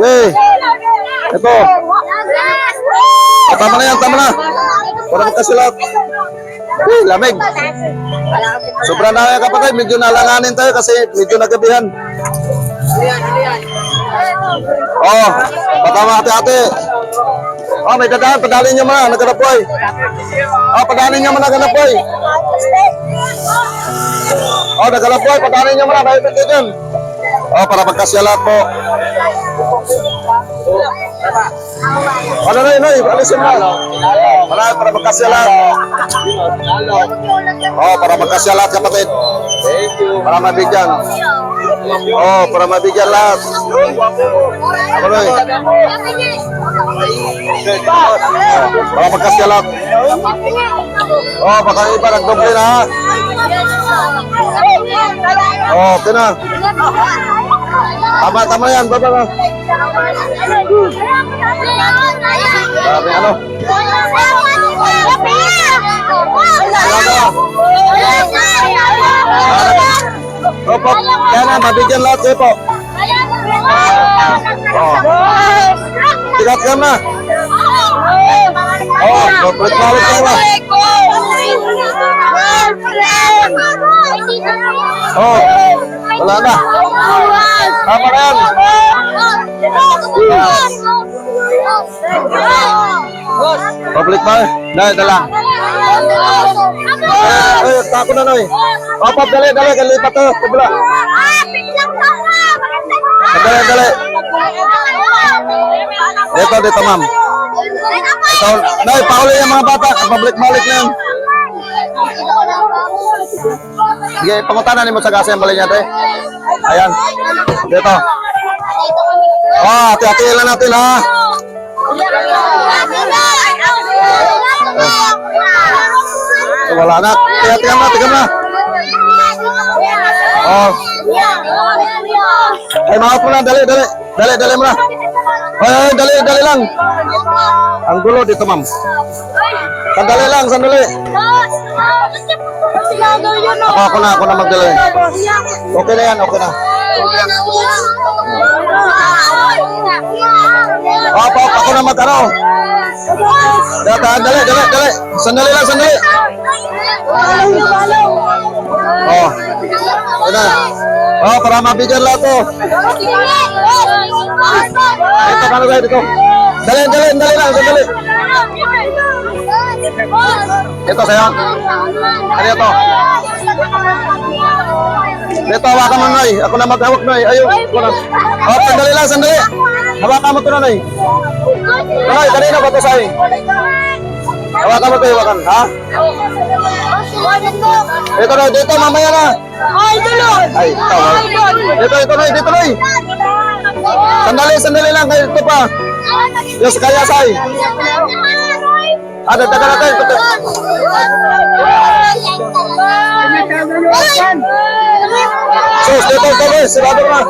Okay. Ito. Tama na yan, tama na. Para magkasilat. Okay, lamig. Sobrang na kapatid, medyo nalanganin tayo kasi medyo nagabihan. Oh, patama ate-ate. Oh, may dadaan, padalin niyo muna, nagkanapoy. Oh, padalin niyo muna, nagkanapoy. Oh, nagkanapoy, padalin niyo muna, mahipit kayo dyan. Oh, para magkasyalat po. Ano na yun, alisin mo. Para magkasyalat. Oh, para magkasyalat kapatid. Para mabigyan. Oh, para mabigyan lahat. Ano na yun? Para magkasyalat. Oh, baka iba nagdoble na ha. Oh, okay na. Tama yan, baba na. Sabi ano? Opo, yan na, mabigyan lahat kayo po. Oh. Tigat ka na. Oh, balik-balik kayo ba? Oh, wala na. Tama na yan. Public ba? Dahil na lang. Eh, tako na noy. Opo, dali, kalipat to. Tubula. Dali. Dito, ma'am. Ito, noy, pauli yung mga bata. Public-balik na yan. Sige, pangutanan mo sa gasa yung bali niya, te. Ayan. Dito. Oh, hati-hati lang natin, ha. Wala na. Tingnan na. Oh. Ay, maot mo na. Dali mo na. Ay, dali lang. Ang gulo dito, ma'am. Sandali lang. Ako na magdala. Okay na yan. Ako na mag-ano. Dali. Sandali lang. Oh. Ano? Oh, para mabigyan lahat to. Ito, paano kayo dito? Dali lang, sandali. Ito sa'yo. Ano ito? Dito, hawakan mo, Noy. Ako na maghawak, Noy. Ayun. Oh, sandali lang. Hawakan mo ito, Noy. Noy, kanina ba ito sa'yo? Hawakan mo ito, ha? Dito, mamaya na. Ay, tawag. Dito, Noy. Sandali lang, kayo ito pa. Yes, kaya sa'yo. Ada tagal na tayo. Sus, dito, sirado na.